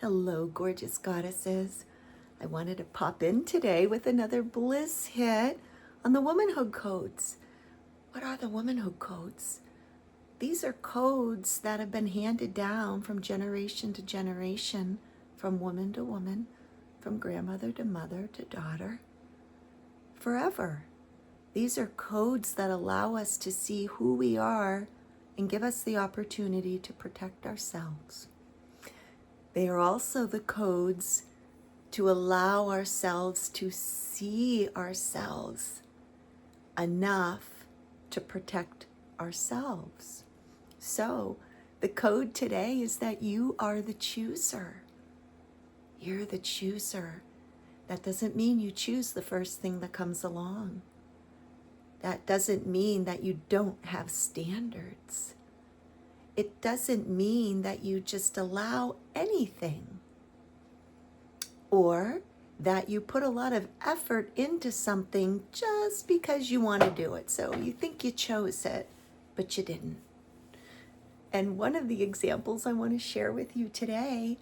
Hello, gorgeous goddesses. I wanted to pop in today with another bliss hit on the womanhood codes. What are the womanhood codes? These are codes that have been handed down from generation to generation, from woman to woman, from grandmother to mother to daughter, forever. These are codes that allow us to see who we are and give us the opportunity to protect ourselves. They are also the codes to allow ourselves to see ourselves enough to protect ourselves. So, the code today is that you are the chooser. You're the chooser. That doesn't mean you choose the first thing that comes along. That doesn't mean that you don't have standards. It doesn't mean that you just allow anything, or that you put a lot of effort into something just because you want to do it. So you think you chose it, but you didn't. And one of the examples I want to share with you today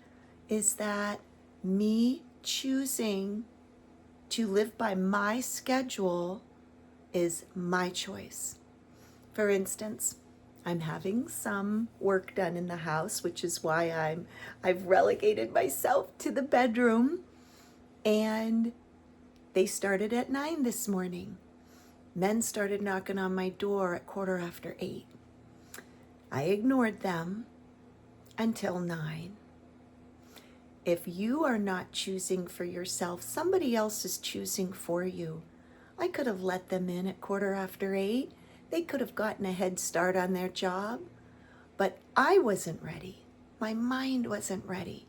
is that me choosing to live by my schedule is my choice. For instance, I'm having some work done in the house, which is why I've relegated myself to the bedroom. And they started at 9 this morning. Men started knocking on my door at 8:15. I ignored them until 9. If you are not choosing for yourself, somebody else is choosing for you. I could have let them in at 8:15. They could have gotten a head start on their job, but I wasn't ready. My mind wasn't ready.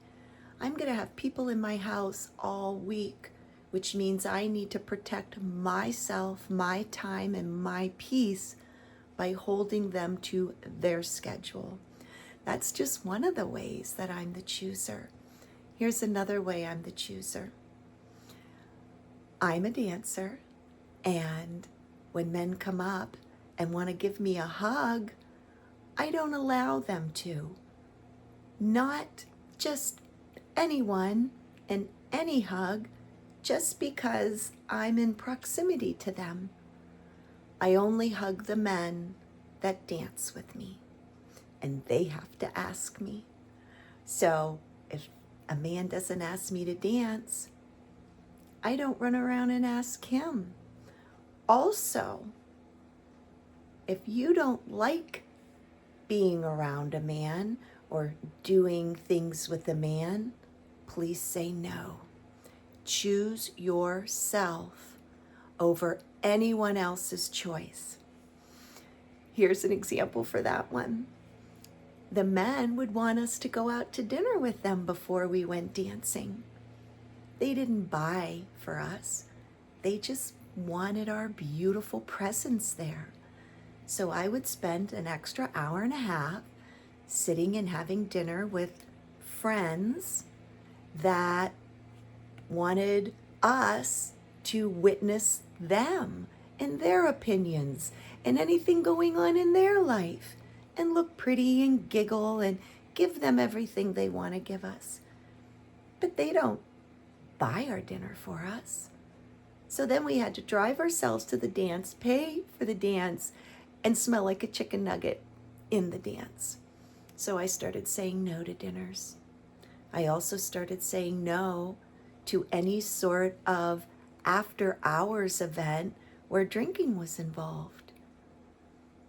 I'm going to have people in my house all week, which means I need to protect myself, my time, and my peace by holding them to their schedule. That's just one of the ways that I'm the chooser. Here's another way I'm the chooser. I'm a dancer, and when men come up and want to give me a hug, I don't allow them to. Not just anyone and any hug just because I'm in proximity to them. I only hug the men that dance with me, and they have to ask me. So if a man doesn't ask me to dance, I don't run around and ask him. Also, if you don't like being around a man or doing things with a man, please say no. Choose yourself over anyone else's choice. Here's an example for that one. The men would want us to go out to dinner with them before we went dancing. They didn't buy for us. They just wanted our beautiful presence there. So I would spend an extra hour and a half sitting and having dinner with friends that wanted us to witness them and their opinions and anything going on in their life and look pretty and giggle and give them everything they want to give us. But they don't buy our dinner for us. So then we had to drive ourselves to the dance, pay for the dance, and smell like a chicken nugget in the dance. So I started saying no to dinners. I also started saying no to any sort of after hours event where drinking was involved,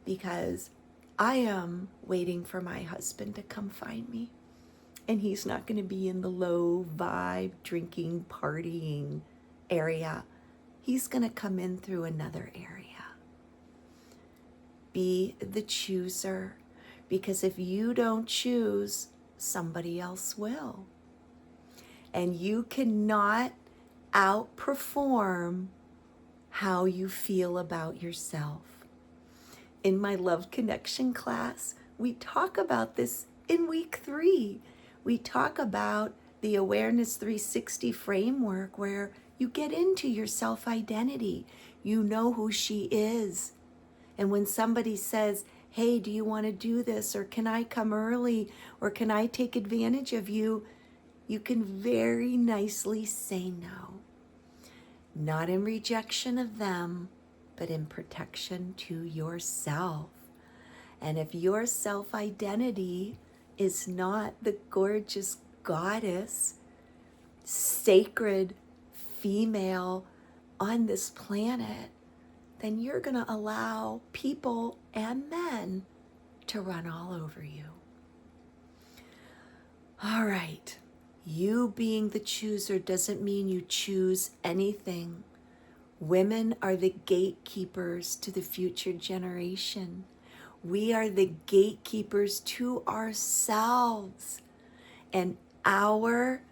because I am waiting for my husband to come find me, and he's not going to be in the low vibe drinking partying area. He's going to come in through another area. Be the chooser, because if you don't choose, somebody else will. And you cannot outperform how you feel about yourself. In my Love Connection class, we talk about this in week 3. We talk about the Awareness 360 framework, where you get into your self-identity. You know who she is. And when somebody says, hey, do you want to do this? Or can I come early? Or can I take advantage of you? you can very nicely say no. Not in rejection of them, but in protection to yourself. And if your self-identity is not the gorgeous goddess, sacred female on this planet, then you're going to allow people and men to run all over you. All right, you being the chooser doesn't mean you choose anything. Women are the gatekeepers to the future generation. We are the gatekeepers to ourselves, and our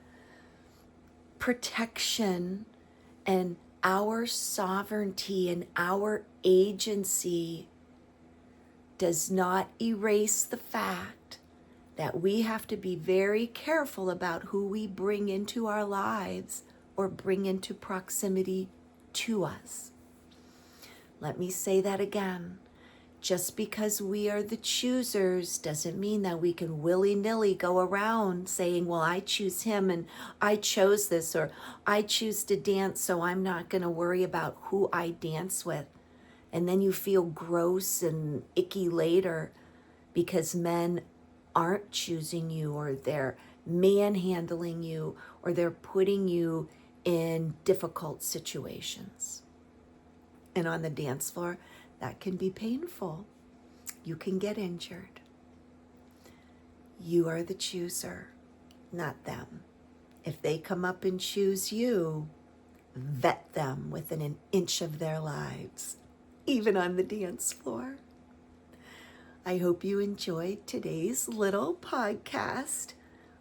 protection and our sovereignty and our agency does not erase the fact that we have to be very careful about who we bring into our lives or bring into proximity to us. Let me say that again. Just because we are the choosers doesn't mean that we can willy-nilly go around saying, well, I choose him and I chose this, or I choose to dance, so I'm not going to worry about who I dance with. And then you feel gross and icky later because men aren't choosing you, or they're manhandling you, or they're putting you in difficult situations. And on the dance floor, that can be painful. You can get injured. You are the chooser, not them. If they come up and choose you, vet them within an inch of their lives, even on the dance floor. I hope you enjoyed today's little podcast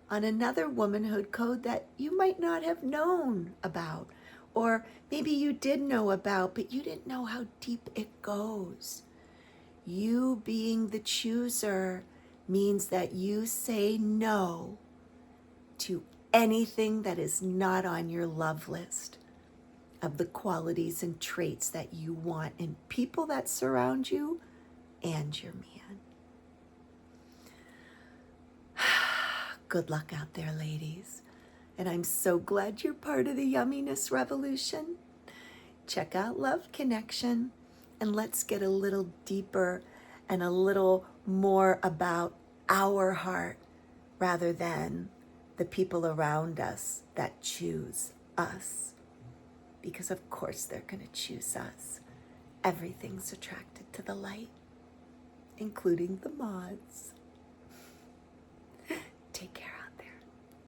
on another womanhood code that you might not have known about, or maybe you did know about, but you didn't know how deep it goes. You being the chooser means that you say no to anything that is not on your love list of the qualities and traits that you want in people that surround you and your man. Good luck out there, ladies. And I'm so glad you're part of the Yumminess Revolution. Check out Love Connection, and let's get a little deeper and a little more about our heart rather than the people around us that choose us. Because of course they're going to choose us. Everything's attracted to the light, including the moths. Take care.